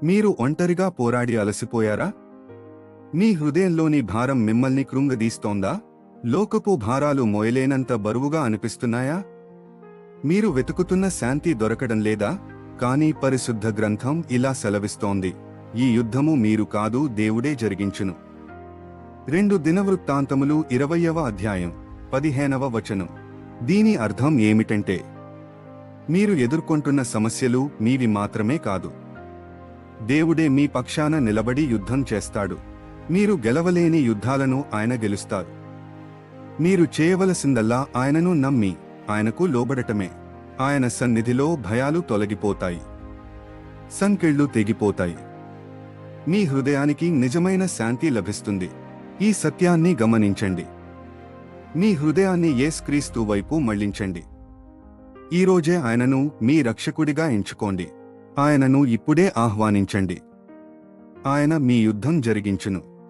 మీరు ఒంటరిగా పోరాడి అలసిపోయారా? మీ హృదయంలోని భారం మిమ్మల్ని కృంగదీస్తోందా? లోకపు భారాలు మోయలేనంత బరువుగా అనిపిస్తున్నాయా? మీరు వెతుకుతున్న శాంతి దొరకడం లేదా? కానీ పరిశుద్ధ గ్రంథం ఇలా సెలవిస్తోంది, ఈ యుద్ధము మీరు కాదు, దేవుడే జరిగించును. 2 దినవృత్తాంతములు 20వ అధ్యాయం 15వ వచనం. దీని అర్థం ఏమిటంటే, మీరు ఎదుర్కొంటున్న సమస్యలు మీవి మాత్రమే కాదు. దేవుడే మీ పక్షాన నిలబడి యుద్ధం చేస్తాడు. మీరు గెలవలేని యుద్ధాలను ఆయన గెలుస్తారు. మీరు చేయవలసిందల్లా ఆయనను నమ్మి ఆయనకు లోబడటమే. ఆయన సన్నిధిలో భయాలు తొలగిపోతాయి, సంకెళ్ళు తెగిపోతాయి. మీ హృదయానికి నిజమైన శాంతి లభిస్తుంది. ఈ సత్యాన్ని గమనించండి. మీ హృదయాన్ని యేసుక్రీస్తు వైపు మళ్లించండి. ఈరోజే ఆయనను మీ రక్షకుడిగా ఎంచుకోండి. ఆయనను ఇప్పుడే ఆహ్వానించండి. ఆయన మీ యుద్ధం జరిగించును.